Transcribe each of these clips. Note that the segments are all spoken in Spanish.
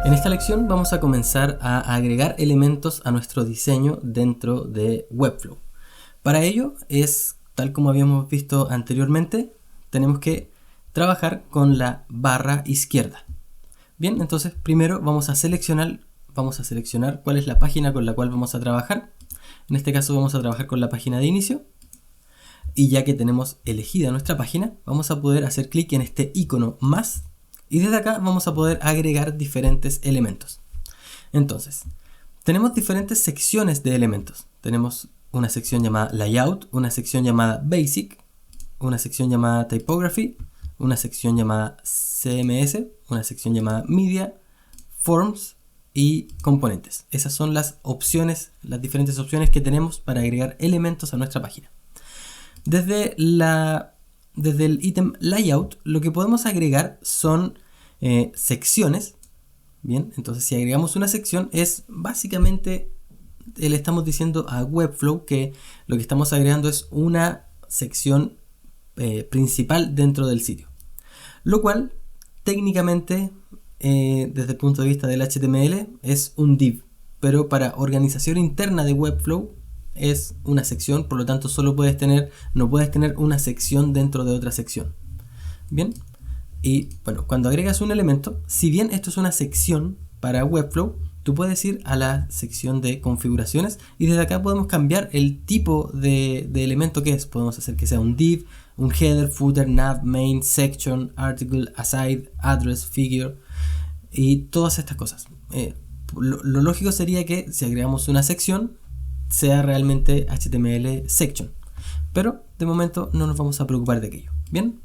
En esta lección vamos a comenzar a agregar elementos a nuestro diseño dentro de Webflow. Para ello es, tal como habíamos visto anteriormente, tenemos que trabajar con la barra izquierda. Bien, entonces primero vamos a seleccionar cuál es la página con la cual vamos a trabajar. En este caso vamos a trabajar con la página de inicio. Y ya que tenemos elegida nuestra página, vamos a poder hacer clic en este icono más. Y desde acá vamos a poder agregar diferentes elementos. Entonces, tenemos diferentes secciones de elementos. Tenemos una sección llamada Layout, una sección llamada Basic, una sección llamada Typography, una sección llamada CMS, una sección llamada Media, Forms y Componentes. Esas son las opciones, las diferentes opciones que tenemos para agregar elementos a nuestra página. Desde el ítem Layout, lo que podemos agregar son secciones. Bien, entonces si agregamos una sección es básicamente le estamos diciendo a Webflow que lo que estamos agregando es una sección principal dentro del sitio, lo cual técnicamente desde el punto de vista del HTML es un div, pero para organización interna de Webflow es una sección, por lo tanto no puedes tener una sección dentro de otra sección. Bien, y bueno, cuando agregas un elemento, si bien esto es una sección para Webflow, tú puedes ir a la sección de configuraciones y desde acá podemos cambiar el tipo de elemento que es. Podemos hacer que sea un div, un header, footer, nav, main, section, article, aside, address, figure y todas estas cosas. Lo lógico sería que si agregamos una sección sea realmente HTML section, pero de momento no nos vamos a preocupar de aquello. Bien,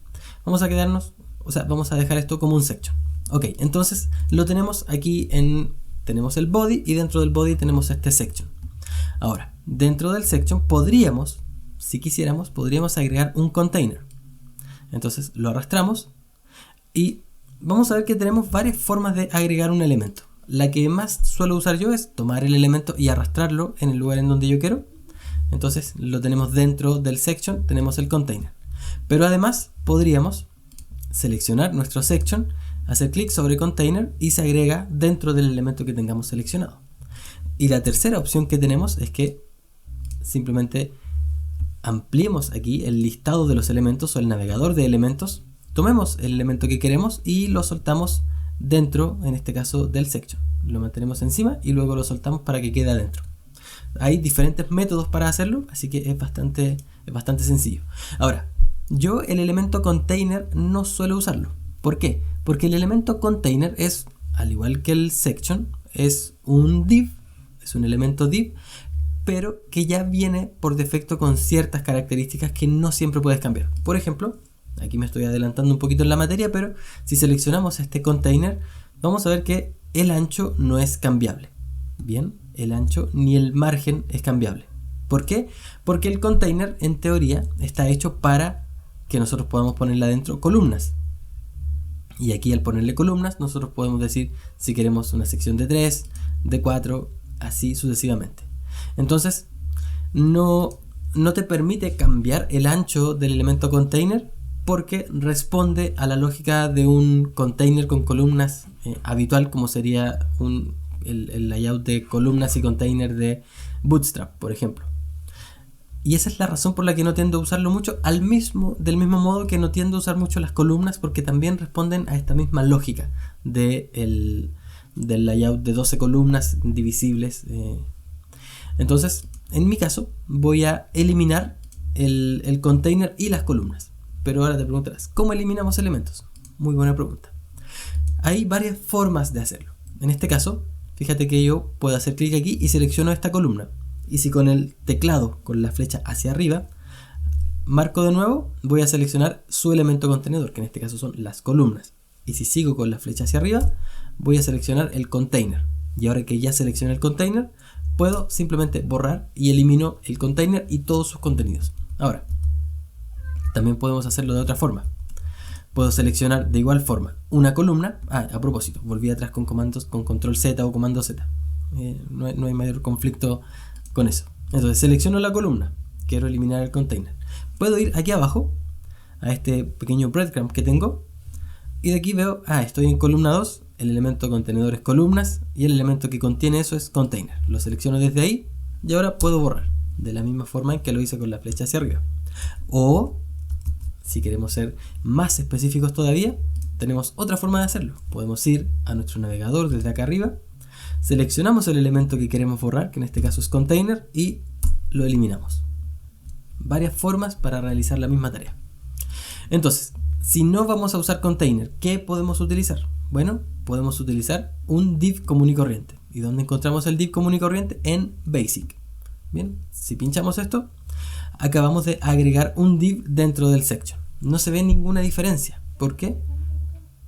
vamos a dejar esto como un section. Ok, entonces lo tenemos aquí tenemos el body y dentro del body tenemos este section. Ahora, dentro del section si quisiéramos, podríamos agregar un container. Entonces lo arrastramos y vamos a ver que tenemos varias formas de agregar un elemento. La que más suelo usar yo es tomar el elemento y arrastrarlo en el lugar en donde yo quiero. Entonces lo tenemos dentro del section, tenemos el container. Pero además podríamos seleccionar nuestro section, hacer clic sobre container y se agrega dentro del elemento que tengamos seleccionado. Y la tercera opción que tenemos es que simplemente ampliemos aquí el listado de los elementos o el navegador de elementos, tomemos el elemento que queremos y lo soltamos dentro, en este caso, del section. Lo mantenemos encima y luego lo soltamos para que quede adentro. Hay diferentes métodos para hacerlo, así que es bastante sencillo. Ahora, yo el elemento container no suelo usarlo. ¿Por qué? Porque el elemento container es, al igual que el section, es un div, es un elemento div, pero que ya viene por defecto con ciertas características que no siempre puedes cambiar. Por ejemplo, aquí me estoy adelantando un poquito en la materia, pero si seleccionamos este container, vamos a ver que el ancho no es cambiable. Bien, el ancho ni el margen es cambiable. ¿Por qué? Porque el container en teoría está hecho para que nosotros podamos ponerle adentro columnas. Y aquí al ponerle columnas nosotros podemos decir si queremos una sección de 3, de 4, así sucesivamente. Entonces no te permite cambiar el ancho del elemento container porque responde a la lógica de un container con columnas habitual, como sería el layout de columnas y container de Bootstrap, por ejemplo. Y esa es la razón por la que no tiendo a usarlo mucho, del mismo modo que no tiendo a usar mucho las columnas, porque también responden a esta misma lógica del layout de 12 columnas divisibles. Entonces, en mi caso, voy a eliminar el container y las columnas. Pero ahora te preguntarás, ¿cómo eliminamos elementos? Muy buena pregunta. Hay varias formas de hacerlo. En este caso, fíjate que yo puedo hacer clic aquí y selecciono esta columna. Y si con el teclado, con la flecha hacia arriba, marco de nuevo, voy a seleccionar su elemento contenedor, que en este caso son las columnas. Y si sigo con la flecha hacia arriba, voy a seleccionar el container. Y ahora que ya seleccioné el container, puedo simplemente borrar y elimino el container y todos sus contenidos. Ahora, también podemos hacerlo de otra forma. Puedo seleccionar de igual forma una columna. A propósito, volví atrás con comandos con control Z o comando Z. No hay mayor conflicto con eso. Entonces selecciono la columna, quiero eliminar el container. Puedo ir aquí abajo a este pequeño breadcrumb que tengo, Y de aquí veo, estoy en columna 2, el elemento contenedor es columnas y el elemento que contiene eso es container. Lo selecciono desde ahí y ahora puedo borrar, de la misma forma en que lo hice con la flecha hacia arriba. O, si queremos ser más específicos todavía, tenemos otra forma de hacerlo. Podemos ir a nuestro navegador desde acá arriba, seleccionamos el elemento que queremos borrar, que en este caso es container, y lo eliminamos. Varias formas para realizar la misma tarea. Entonces, si no vamos a usar container, ¿qué podemos utilizar? Bueno, podemos utilizar un div común y corriente. ¿Y dónde encontramos el div común y corriente? En Basic. Bien, si pinchamos esto, acabamos de agregar un div dentro del section. No se ve ninguna diferencia. ¿Por qué?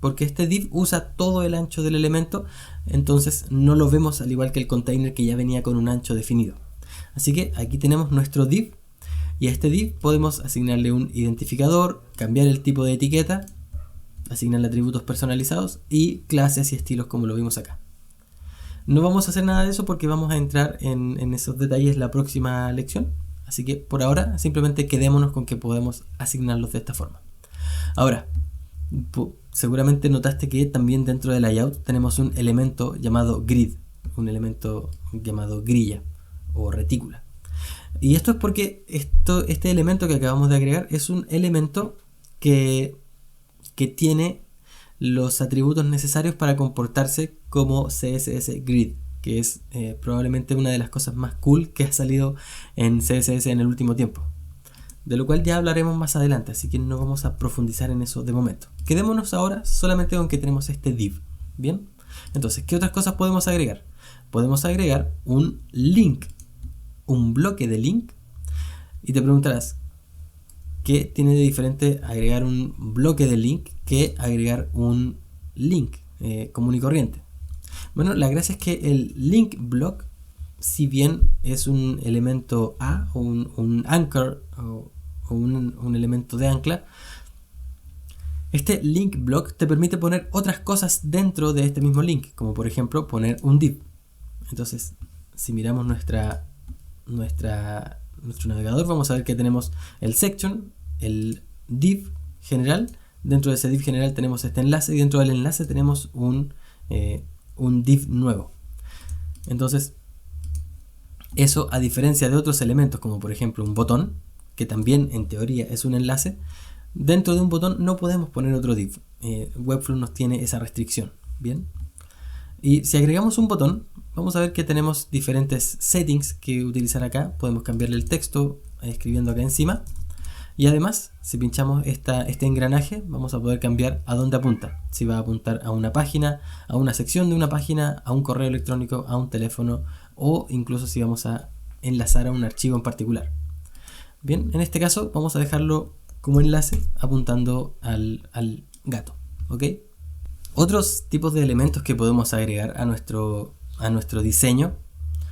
Porque este div usa todo el ancho del elemento, entonces no lo vemos al igual que el container que ya venía con un ancho definido. Así que aquí tenemos nuestro div. Y a este div podemos asignarle un identificador, cambiar el tipo de etiqueta, asignarle atributos personalizados y clases y estilos como lo vimos acá. No vamos a hacer nada de eso porque vamos a entrar en esos detalles la próxima lección. Así que por ahora simplemente quedémonos con que podemos asignarlos de esta forma. Ahora, seguramente notaste que también dentro del layout tenemos un elemento llamado grid, un elemento llamado grilla o retícula. Y esto es porque este elemento que acabamos de agregar es un elemento que tiene los atributos necesarios para comportarse como CSS Grid, que es probablemente una de las cosas más cool que ha salido en CSS en el último tiempo. De lo cual ya hablaremos más adelante, así que no vamos a profundizar en eso de momento. Quedémonos ahora solamente con que tenemos este div. Bien, entonces, ¿qué otras cosas podemos agregar? Podemos agregar un link, un bloque de link, y te preguntarás, ¿qué tiene de diferente agregar un bloque de link que agregar un link común y corriente? Bueno, la gracia es que el link block, si bien es un elemento A o un anchor o un elemento de ancla, este link block te permite poner otras cosas dentro de este mismo link, como por ejemplo poner un div. Entonces, si miramos nuestro navegador, vamos a ver que tenemos el section, el div general. Dentro de ese div general tenemos este enlace y dentro del enlace tenemos un div nuevo. Entonces, eso, a diferencia de otros elementos como por ejemplo un botón, que también en teoría es un enlace, dentro de un botón no podemos poner otro div. Webflow nos tiene esa restricción. Bien. Y si agregamos un botón, vamos a ver que tenemos diferentes settings que utilizar acá. Podemos cambiarle el texto escribiendo acá encima. Y además, si pinchamos este engranaje, vamos a poder cambiar a dónde apunta. Si va a apuntar a una página, a una sección de una página, a un correo electrónico, a un teléfono, o incluso si vamos a enlazar a un archivo en particular. Bien, en este caso vamos a dejarlo como enlace apuntando al gato. ¿Ok? Otros tipos de elementos que podemos agregar a nuestro diseño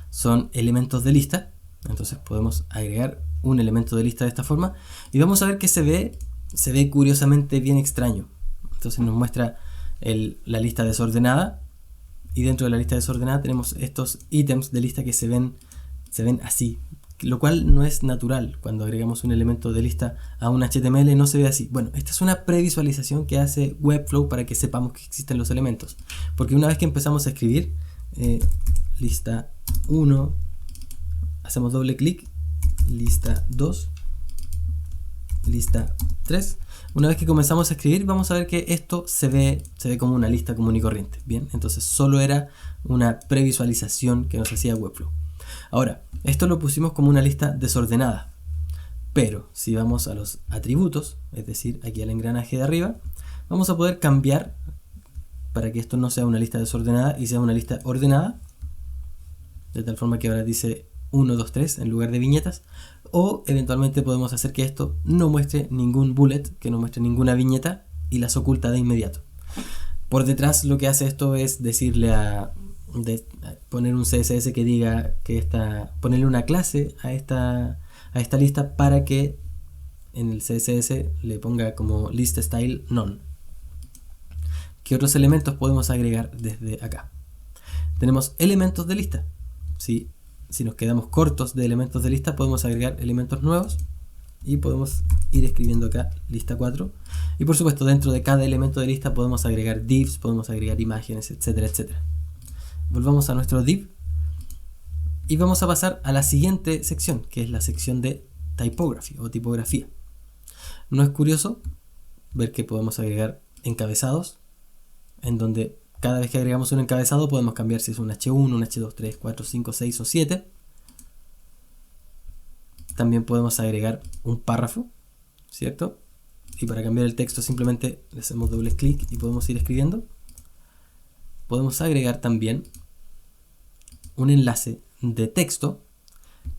son elementos de lista. Entonces podemos agregar un elemento de lista de esta forma y vamos a ver que se ve curiosamente bien extraño. Entonces nos muestra la lista desordenada y dentro de la lista desordenada tenemos estos ítems de lista que se ven así, lo cual no es natural. Cuando agregamos un elemento de lista a un HTML no se ve así. Bueno, esta es una previsualización que hace Webflow para que sepamos que existen los elementos, porque una vez que empezamos a escribir lista 1, hacemos doble clic, lista 2, lista 3. Una vez que comenzamos a escribir vamos a ver que esto se ve como una lista común y corriente. Bien, entonces solo era una previsualización que nos hacía Webflow. Ahora, esto lo pusimos como una lista desordenada, pero si vamos a los atributos, es decir, aquí al engranaje de arriba, vamos a poder cambiar para que esto no sea una lista desordenada y sea una lista ordenada, de tal forma que ahora dice 1, 2, 3 en lugar de viñetas, o eventualmente podemos hacer que esto no muestre ningún bullet, que no muestre ninguna viñeta y las oculta de inmediato. Por detrás lo que hace esto es decirle poner un CSS que diga que ponerle una clase a esta lista para que en el CSS le ponga como list style none. ¿Qué otros elementos podemos agregar desde acá? Tenemos elementos de lista. Si nos quedamos cortos de elementos de lista, podemos agregar elementos nuevos. y podemos ir escribiendo acá lista 4. Y por supuesto dentro de cada elemento de lista podemos agregar divs, podemos agregar imágenes, etcétera, etcétera. Volvamos a nuestro div y vamos a pasar a la siguiente sección, que es la sección de typography o tipografía. ¿No es curioso ver que podemos agregar encabezados, en donde cada vez que agregamos un encabezado podemos cambiar si es un H1, un H2, 3, 4, 5, 6 o 7? También podemos agregar un párrafo, ¿cierto? Y para cambiar el texto simplemente le hacemos doble clic y podemos ir escribiendo. Podemos agregar también un enlace de texto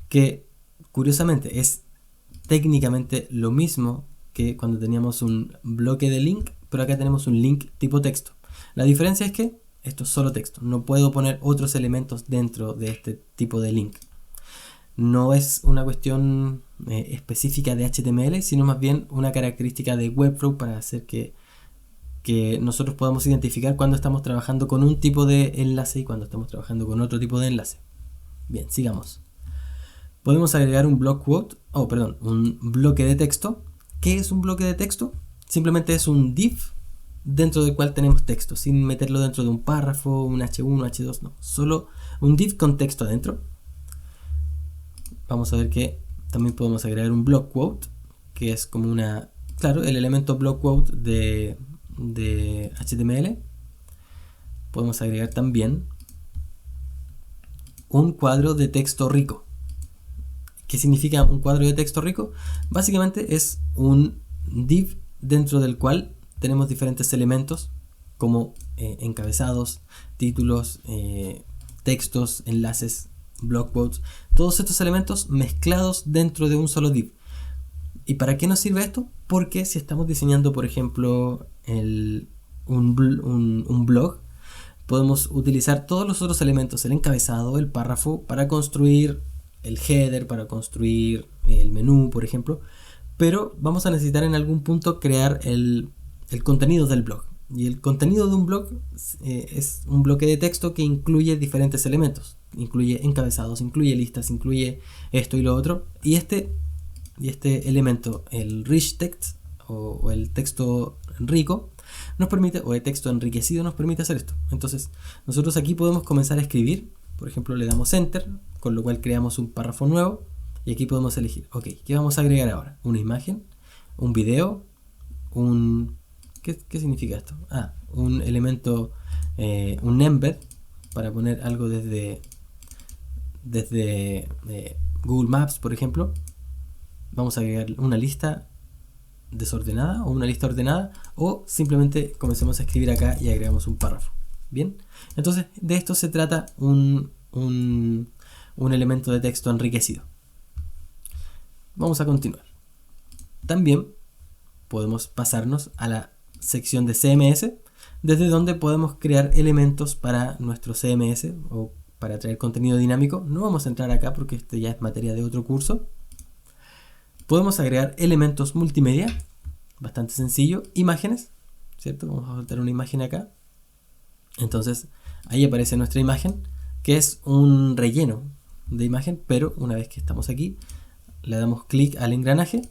que curiosamente es técnicamente lo mismo que cuando teníamos un bloque de link, pero acá tenemos un link tipo texto. La diferencia es que esto es solo texto, no puedo poner otros elementos dentro de este tipo de link. No es una cuestión específica de HTML, sino más bien una característica de Webflow para hacer que nosotros podamos identificar cuando estamos trabajando con un tipo de enlace y cuando estamos trabajando con otro tipo de enlace. Bien, sigamos. Podemos agregar un block quote, un bloque de texto. ¿Qué es un bloque de texto? Simplemente es un div dentro del cual tenemos texto, sin meterlo dentro de un párrafo, un H1, H2, no. Solo un div con texto adentro. Vamos a ver que también podemos agregar un block quote, que es como el elemento block quote de HTML. Podemos agregar también un cuadro de texto rico. ¿Qué significa un cuadro de texto rico? Básicamente es un div dentro del cual tenemos diferentes elementos como encabezados, títulos, textos, enlaces, block quotes, todos estos elementos mezclados dentro de un solo div. ¿Y para qué nos sirve esto? Porque si estamos diseñando, por ejemplo, un blog, podemos utilizar todos los otros elementos, el encabezado, el párrafo, para construir el header, para construir el menú, por ejemplo, pero vamos a necesitar en algún punto crear el contenido del blog. Y el contenido de un blog es un bloque de texto que incluye diferentes elementos. Incluye encabezados, incluye listas, incluye esto y lo otro. Y este elemento, el rich text o el texto rico, nos permite, o el texto enriquecido, nos permite hacer esto. Entonces, nosotros aquí podemos comenzar a escribir. Por ejemplo, le damos enter, con lo cual creamos un párrafo nuevo. Y aquí podemos elegir, ok, ¿qué vamos a agregar ahora? Una imagen, un video, ¿qué significa esto? Un elemento, un embed, para poner algo desde Google Maps, por ejemplo. Vamos a agregar una lista desordenada o una lista ordenada, o simplemente comencemos a escribir acá y agregamos un párrafo. Bien, entonces de esto se trata un elemento de texto enriquecido. Vamos a continuar. También podemos pasarnos a la sección de CMS, desde donde podemos crear elementos para nuestro CMS o para traer contenido dinámico. No vamos a entrar acá porque esto ya es materia de otro curso. Podemos agregar elementos multimedia, bastante sencillo, imágenes, ¿cierto? Vamos a soltar una imagen acá. Entonces ahí aparece nuestra imagen, que es un relleno de imagen, pero una vez que estamos aquí, le damos clic al engranaje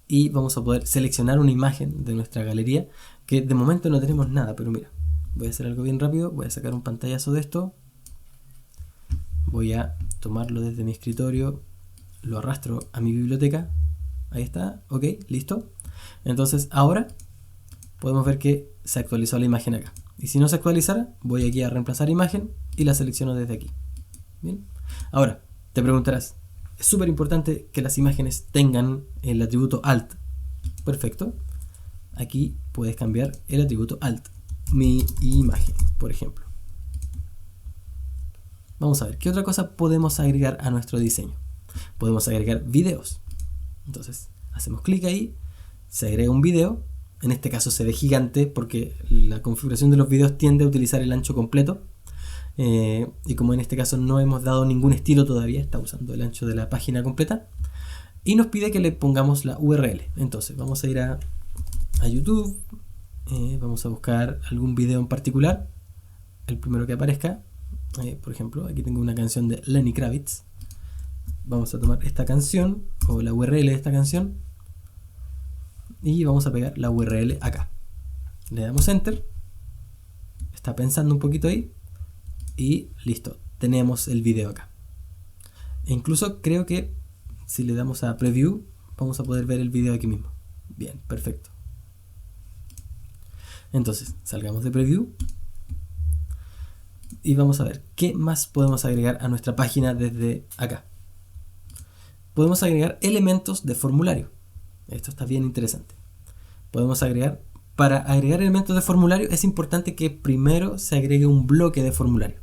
y vamos a poder seleccionar una imagen de nuestra galería, que de momento no tenemos nada, pero mira, voy a hacer algo bien rápido, voy a sacar un pantallazo de esto, voy a tomarlo desde mi escritorio, lo arrastro a mi biblioteca, ahí está, ok, listo. Entonces ahora podemos ver que se actualizó la imagen acá, y si no se actualizara, voy aquí a reemplazar imagen y la selecciono desde aquí. Bien, ahora te preguntarás, es súper importante que las imágenes tengan el atributo alt. Perfecto. Aquí puedes cambiar el atributo alt. Mi imagen, por ejemplo. Vamos a ver, ¿qué otra cosa podemos agregar a nuestro diseño? Podemos agregar videos. Entonces, hacemos clic ahí, se agrega un video. En este caso se ve gigante porque la configuración de los videos tiende a utilizar el ancho completo. Y como en este caso no hemos dado ningún estilo todavía, está usando el ancho de la página completa, y nos pide que le pongamos la URL. Entonces vamos a ir a YouTube, vamos a buscar algún video en particular, el primero que aparezca. Por ejemplo, aquí tengo una canción de Lenny Kravitz. Vamos a tomar esta canción o la URL de esta canción y vamos a pegar la URL acá. Le damos enter, está pensando un poquito ahí y listo, tenemos el video acá. E incluso creo que si le damos a preview vamos a poder ver el video aquí mismo. Bien, perfecto. Entonces salgamos de preview y vamos a ver qué más podemos agregar a nuestra página desde acá. Podemos agregar elementos de formulario. Esto está bien interesante. Para agregar elementos de formulario es importante que primero se agregue un bloque de formulario.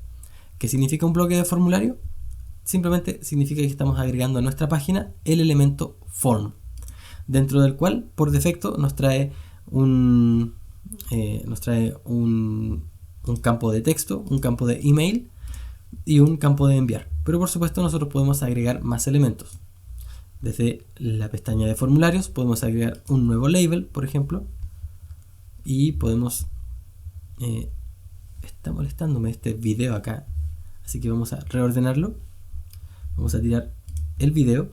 ¿Qué significa un bloque de formulario? Simplemente significa que estamos agregando a nuestra página el elemento form, dentro del cual por defecto nos trae un campo de texto, un campo de email y un campo de enviar. Pero por supuesto nosotros podemos agregar más elementos. Desde la pestaña de formularios podemos agregar un nuevo label, por ejemplo, y podemos... está molestándome este video acá, así que vamos a reordenarlo. Vamos a tirar el video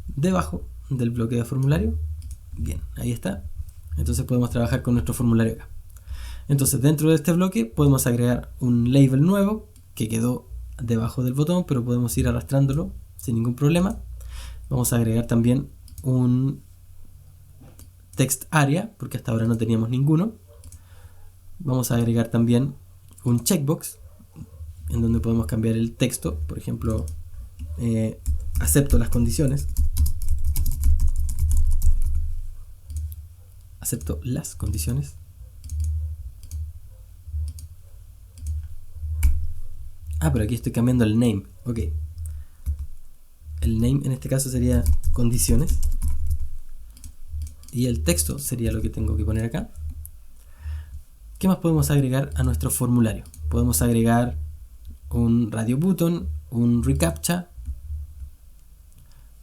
debajo del bloque de formulario. Bien, ahí está. Entonces podemos trabajar con nuestro formulario acá. Entonces dentro de este bloque podemos agregar un label nuevo que quedó debajo del botón, pero podemos ir arrastrándolo sin ningún problema. Vamos a agregar también un text area, porque hasta ahora no teníamos ninguno. Vamos a agregar también un checkbox en donde podemos cambiar el texto, por ejemplo, acepto las condiciones. Acepto las condiciones. Pero aquí estoy cambiando el name. Ok. El name en este caso sería condiciones. Y el texto sería lo que tengo que poner acá. ¿Qué más podemos agregar a nuestro formulario? Podemos agregar un radio button, un reCAPTCHA.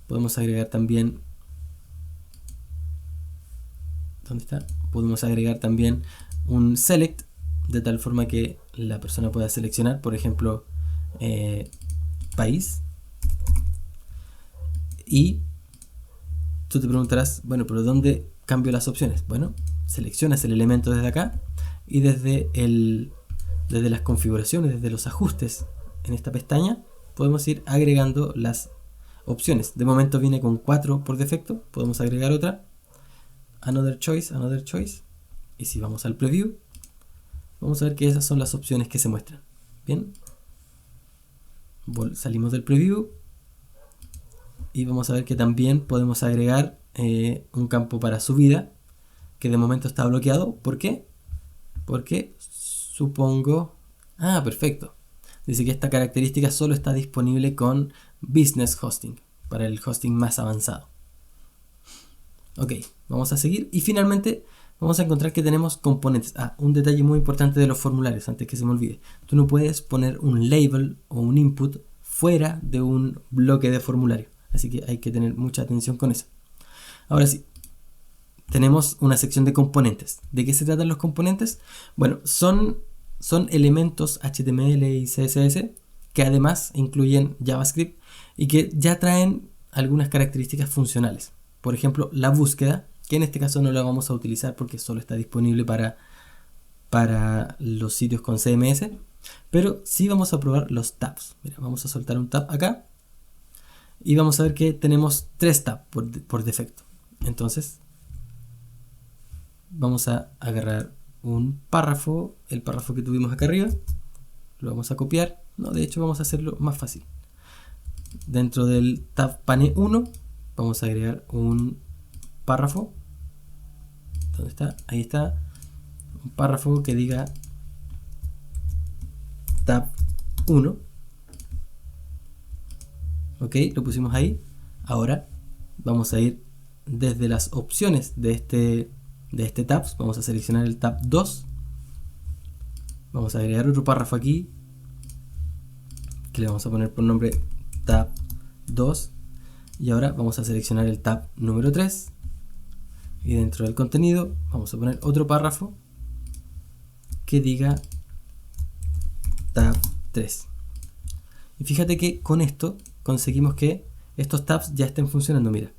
Podemos agregar también... ¿Dónde está? Podemos agregar también un select, de tal forma que la persona pueda seleccionar, por ejemplo, país. Y tú te preguntarás, bueno, pero ¿dónde cambio las opciones? Bueno, seleccionas el elemento desde acá y desde las configuraciones, desde los ajustes en esta pestaña, podemos ir agregando las opciones. De momento viene con 4 por defecto, podemos agregar otra. Another choice. Y si vamos al preview, vamos a ver que esas son las opciones que se muestran. Bien, salimos del preview y vamos a ver que también podemos agregar un campo para subida, que de momento está bloqueado. ¿Por qué? Porque supongo... perfecto. Dice que esta característica solo está disponible con Business Hosting, para el hosting más avanzado. Ok, vamos a seguir y finalmente vamos a encontrar que tenemos componentes. Un detalle muy importante de los formularios, antes que se me olvide. Tú no puedes poner un label o un input fuera de un bloque de formulario. Así que hay que tener mucha atención con eso. Ahora sí, tenemos una sección de componentes. ¿De qué se tratan los componentes? Bueno, son elementos HTML y CSS que además incluyen JavaScript y que ya traen algunas características funcionales. Por ejemplo, la búsqueda, que en este caso no la vamos a utilizar porque solo está disponible para los sitios con CMS, pero sí vamos a probar los tabs. Mira, vamos a soltar un tab acá y vamos a ver que tenemos 3 tabs por defecto. Entonces vamos a agarrar un párrafo, el párrafo que tuvimos acá arriba, lo vamos a copiar. No, de hecho vamos a hacerlo más fácil. Dentro del tab pane 1 vamos a agregar un párrafo. ¿Dónde está? Ahí está. Un párrafo que diga tab 1. Ok, lo pusimos ahí. Ahora vamos a ir desde las opciones de este tab. Vamos a seleccionar el tab 2. Vamos a agregar otro párrafo aquí, que le vamos a poner por nombre tab 2. Y ahora vamos a seleccionar el tab número 3. Y dentro del contenido vamos a poner otro párrafo que diga tab 3. Y fíjate que con esto conseguimos que estos tabs ya estén funcionando. Mira,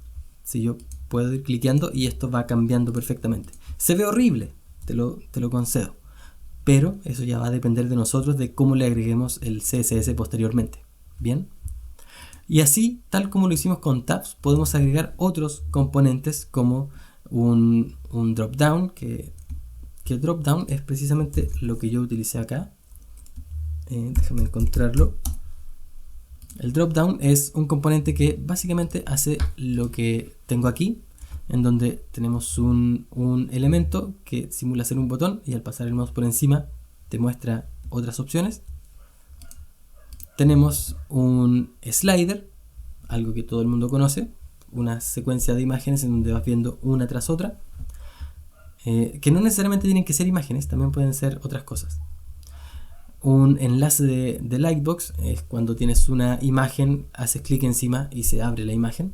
si yo puedo ir cliqueando y esto va cambiando perfectamente. Se ve horrible, te lo concedo, pero eso ya va a depender de nosotros, de cómo le agreguemos el CSS posteriormente. Bien, y así, tal como lo hicimos con tabs, podemos agregar otros componentes como un drop down, que drop down es precisamente lo que yo utilicé acá. Déjame encontrarlo. El drop down es un componente que básicamente hace lo que tengo aquí, en donde tenemos un elemento que simula ser un botón y al pasar el mouse por encima te muestra otras opciones. Tenemos un slider, algo que todo el mundo conoce, una secuencia de imágenes en donde vas viendo una tras otra, que no necesariamente tienen que ser imágenes, también pueden ser otras cosas. Un enlace de Lightbox es cuando tienes una imagen, haces clic encima y se abre la imagen.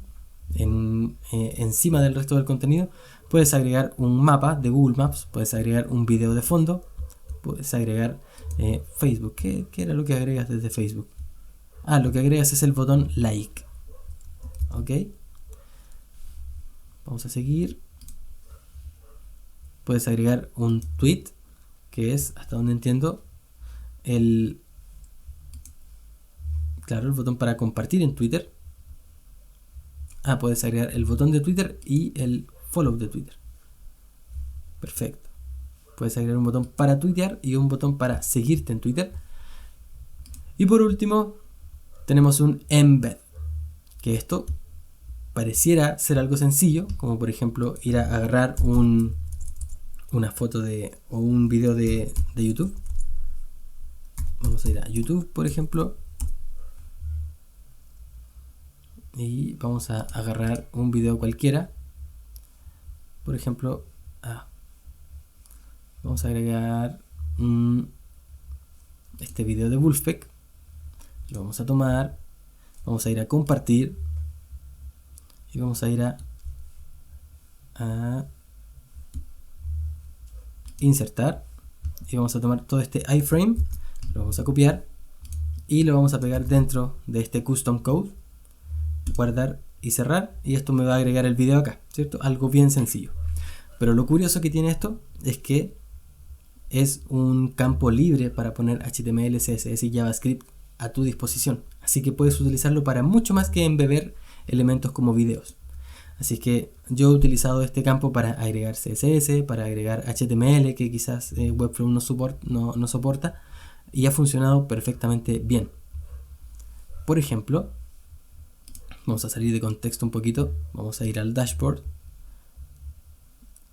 Encima del resto del contenido puedes agregar un mapa de Google Maps, puedes agregar un video de fondo, puedes agregar Facebook. ¿Qué era lo que agregas desde Facebook? Lo que agregas es el botón like. Ok, vamos a seguir. Puedes agregar un tweet, que es, hasta donde entiendo, el botón para compartir en Twitter. Puedes agregar el botón de Twitter y el follow de Twitter. Perfecto. Puedes agregar un botón para tuitear y un botón para seguirte en Twitter. Y por último, tenemos un embed, que esto pareciera ser algo sencillo, como por ejemplo ir a agarrar una foto o un video de YouTube. Vamos a ir a YouTube, por ejemplo, y vamos a agarrar un video cualquiera. Por ejemplo, vamos a agregar este video de Wolfpack. Lo vamos a tomar, vamos a ir a compartir y vamos a ir a insertar y vamos a tomar todo este iframe, lo vamos a copiar y lo vamos a pegar dentro de este custom code, guardar y cerrar, y esto me va a agregar el video acá, ¿cierto? Algo bien sencillo. Pero lo curioso que tiene esto es que es un campo libre para poner HTML, CSS y JavaScript a tu disposición, así que puedes utilizarlo para mucho más que embeber elementos como videos. Así que yo he utilizado este campo para agregar CSS, para agregar HTML, que quizás Webflow no soporta, y ha funcionado perfectamente bien. Por ejemplo, vamos a salir de contexto un poquito, vamos a ir al dashboard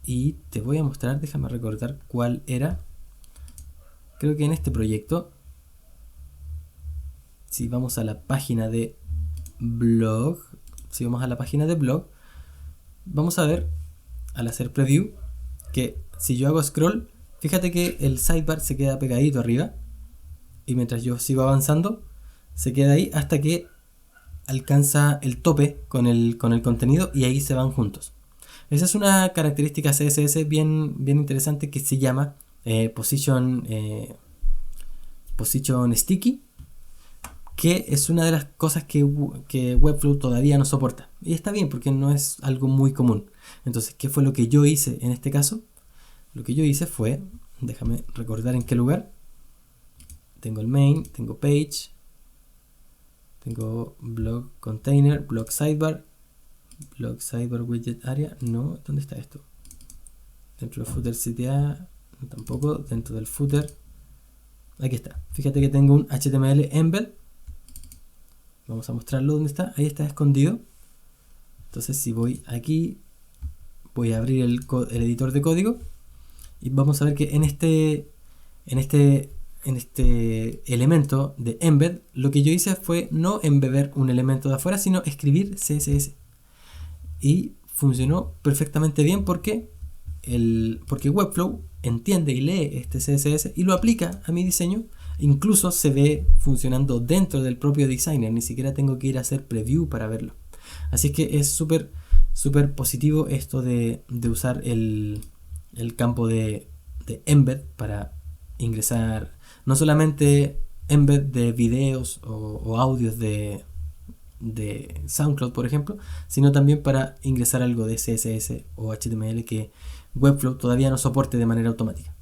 y te voy a mostrar, déjame recordar cuál era. Creo que en este proyecto, si vamos a la página de blog, vamos a ver, al hacer preview, que si yo hago scroll, fíjate que el sidebar se queda pegadito arriba, y mientras yo sigo avanzando, se queda ahí hasta que alcanza el tope con el contenido, y ahí se van juntos. Esa es una característica CSS bien interesante que se llama position sticky, que es una de las cosas que Webflow todavía no soporta. Y está bien porque no es algo muy común. Entonces, ¿qué fue lo que yo hice en este caso? Lo que yo hice fue, déjame recordar en qué lugar. Tengo el main, tengo page, tengo blog container, blog sidebar widget area. No, ¿dónde está esto? Dentro del footer CTA, tampoco, dentro del footer. Aquí está. Fíjate que tengo un HTML embed. Vamos a mostrarlo dónde está. Ahí está escondido. Entonces, si voy aquí, voy a abrir el editor de código y vamos a ver que en este elemento de embed, lo que yo hice fue no embeber un elemento de afuera, sino escribir CSS. Y funcionó perfectamente bien porque Webflow entiende y lee este CSS y lo aplica a mi diseño. Incluso se ve funcionando dentro del propio designer, ni siquiera tengo que ir a hacer preview para verlo. Así que es súper positivo esto de usar el campo de embed para ingresar no solamente embed de videos o audios de de SoundCloud, por ejemplo, sino también para ingresar algo de CSS o HTML que Webflow todavía no soporte de manera automática.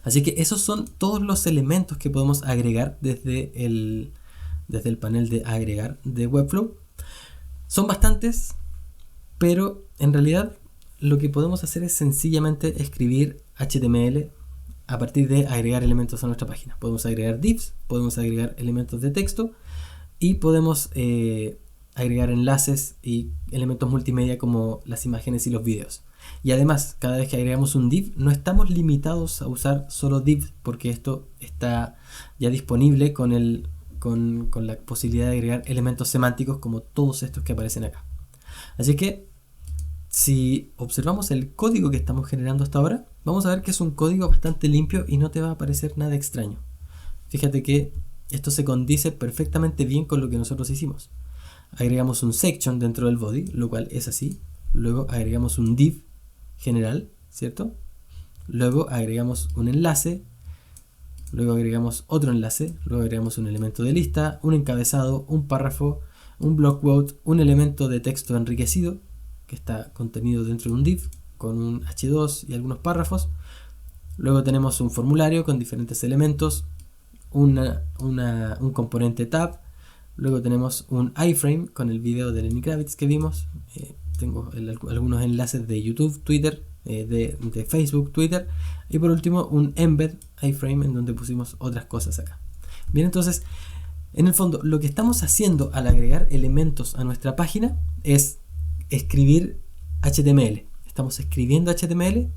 Así que esos son todos los elementos que podemos agregar desde el panel de agregar de Webflow. Son bastantes, pero en realidad lo que podemos hacer es sencillamente escribir HTML a partir de agregar elementos a nuestra página. Podemos agregar divs, podemos agregar elementos de texto y podemos agregar enlaces y elementos multimedia como las imágenes y los videos. Y además, cada vez que agregamos un div, no estamos limitados a usar solo div, porque esto está ya disponible con la posibilidad de agregar elementos semánticos como todos estos que aparecen acá. Así que, si observamos el código que estamos generando hasta ahora, vamos a ver que es un código bastante limpio y no te va a aparecer nada extraño. Fíjate que esto se condice perfectamente bien con lo que nosotros hicimos. Agregamos un section dentro del body, lo cual es así. Luego agregamos un div general, ¿cierto? Luego agregamos un enlace, luego agregamos otro enlace, luego agregamos un elemento de lista, un encabezado, un párrafo, un block quote, un elemento de texto enriquecido que está contenido dentro de un div con un h2 y algunos párrafos. Luego tenemos un formulario con diferentes elementos, un componente tab. Luego tenemos un iframe con el video de Lenny Kravitz que vimos. Tengo algunos enlaces de YouTube, Twitter, de Facebook, Twitter. Y por último un embed iframe en donde pusimos otras cosas acá. Bien, entonces, en el fondo, lo que estamos haciendo al agregar elementos a nuestra página es escribir HTML. Estamos escribiendo HTML,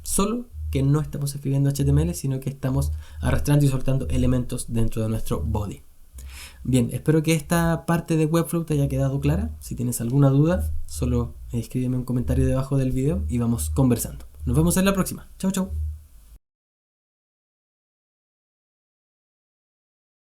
solo que no estamos escribiendo HTML, sino que estamos arrastrando y soltando elementos dentro de nuestro body. Bien, espero que esta parte de Webflow te haya quedado clara. Si tienes alguna duda, solo escríbeme un comentario debajo del video y vamos conversando. Nos vemos en la próxima. Chau, chau.